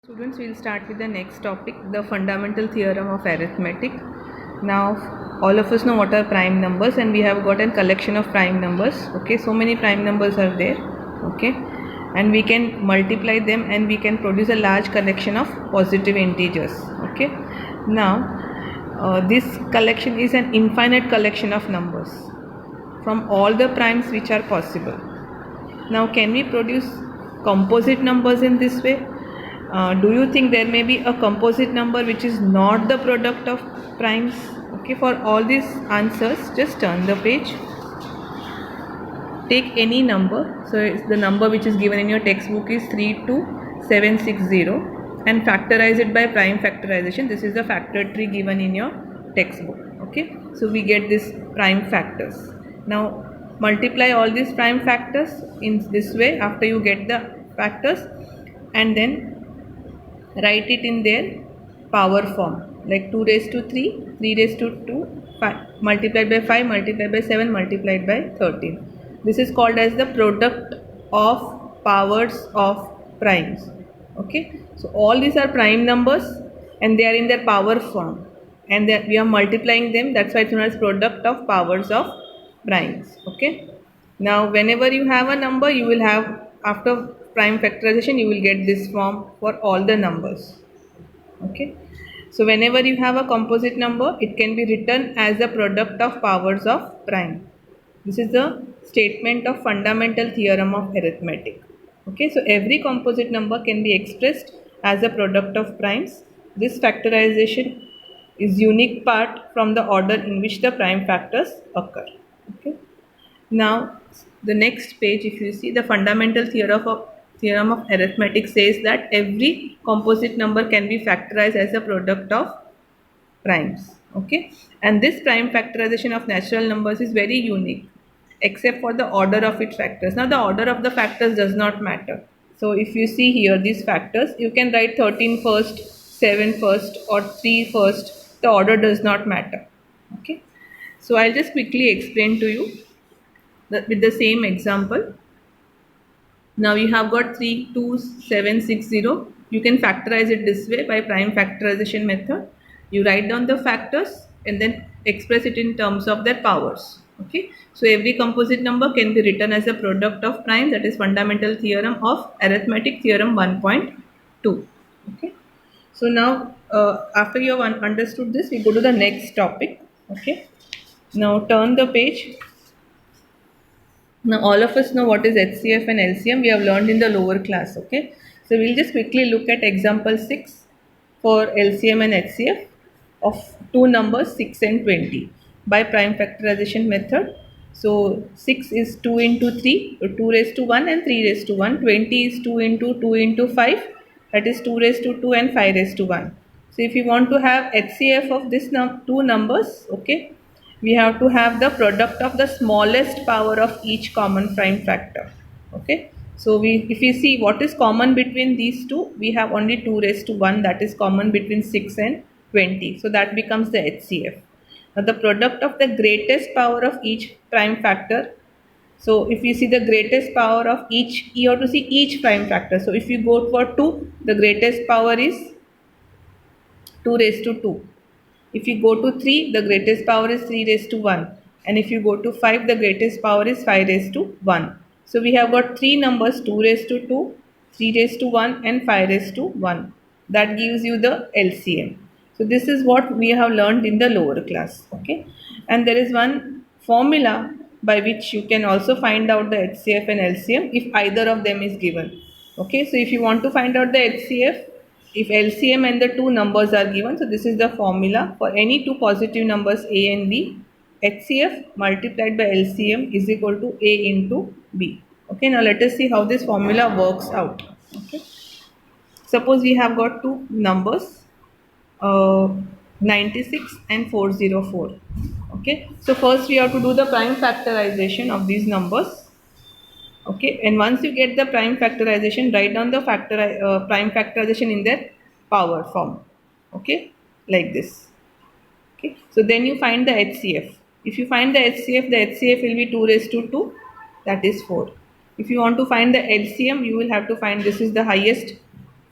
Students, we'll start with the next topic, the fundamental theorem of arithmetic. Now, all of us know what are prime numbers, and we have got a collection of prime numbers. Okay, so many prime numbers are there. Okay, and we can multiply them and we can produce a large collection of positive integers. Okay, now this collection is an infinite collection of numbers from all the primes which are possible. Now, can we produce composite numbers in this way? Do you think there may be a composite number which is not the product of primes? Okay, for all these answers, just turn the page. Take any number. So the number which is given in your textbook is 32760 and factorize it by prime factorization. This is the factor tree given in your textbook. Okay, so we get this prime factors. Now multiply all these prime factors in this way after you get the factors, and then write it in their power form, like 2 raised to 3, 3 raised to 2, 5, multiplied by 5, multiplied by 7, multiplied by 13. This is called as the product of powers of primes. Okay, so all these are prime numbers and they are in their power form, and we are multiplying them. That's why it's known as product of powers of primes. Okay, now whenever you have a number, you will have, after prime factorization, you will get this form for all the numbers. Okay, so whenever you have a composite number, it can be written as the product of powers of prime. This is the statement of fundamental theorem of arithmetic. Okay, so every composite number can be expressed as a product of primes. This factorization is unique part from the order in which the prime factors occur. Okay, now the next page, if you see, the fundamental theorem of arithmetic says that every composite number can be factorized as a product of primes. Okay, and this prime factorization of natural numbers is very unique except for the order of its factors. Now the order of the factors does not matter. So if you see here these factors, you can write 13 first, 7 first, or 3 first. The order does not matter. Okay, so I'll just quickly explain to you with the same example. Now you have got 32760. You can factorize it this way by prime factorization method. You write down the factors and then express it in terms of their powers. Okay, so every composite number can be written as a product of prime. That is fundamental theorem of arithmetic, theorem 1.2. Okay, so now after you have understood this, we go to the next topic. Okay, now turn the page. Now all of us know what is HCF and LCM. We have learned in the lower class. Okay, so we'll just quickly look at example 6 for LCM and HCF of two numbers 6 and 20 by prime factorization method. So 6 is 2 into 3, 2 raised to 1 and 3 raised to 1. 20 is 2 into 5, that is 2 raised to 2 and 5 raised to 1. So if you want to have HCF of this two numbers, okay, we have to have the product of the smallest power of each common prime factor. Okay, so if you see what is common between these two, we have only 2 raised to 1, that is common between 6 and 20. So that becomes the HCF. Now the product of the greatest power of each prime factor. So if you see the greatest power of each, you have to see each prime factor. So if you go for 2, the greatest power is 2 raised to 2. If you go to 3, the greatest power is 3 raised to 1. And if you go to 5, the greatest power is 5 raised to 1. So we have got three numbers, 2 raised to 2, 3 raised to 1 and 5 raised to 1. That gives you the LCM. So this is what we have learned in the lower class. Okay, and there is one formula by which you can also find out the HCF and LCM if either of them is given. Okay, so if you want to find out the HCF, if LCM and the two numbers are given, so this is the formula for any two positive numbers A and B. HCF multiplied by LCM is equal to A into B. Okay, now let us see how this formula works out. Okay, suppose we have got two numbers, 96 and 404. Okay, so first we have to do the prime factorization of these numbers. Okay, and once you get the prime factorization, write down the prime factorization in their power form. Okay, like this. Okay, so then you find the HCF. If you find the HCF will be 2 raised to 2, that is 4. If you want to find the LCM, you will have to find, this is the highest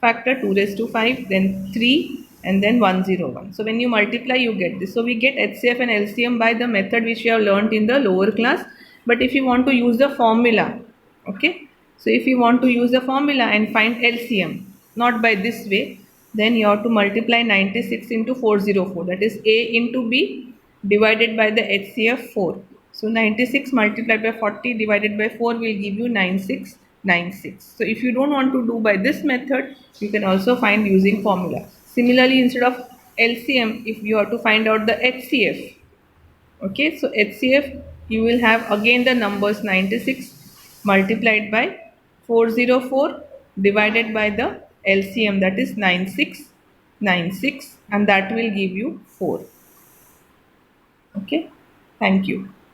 factor, 2 raised to 5, then 3, and then 101. So when you multiply, you get this. So we get HCF and LCM by the method which we have learnt in the lower class. But if you want to use the formula, okay, so if you want to use the formula and find LCM, not by this way, then you have to multiply 96 into 404, that is A into B divided by the HCF 4. So 96 multiplied by 40 divided by 4 will give you 9696. So if you don't want to do by this method, you can also find using formula. Similarly, instead of LCM, if you have to find out the HCF, okay, so HCF, you will have again the numbers 96 multiplied by 404 divided by the LCM, that is 9696, and that will give you 4. Okay, thank you.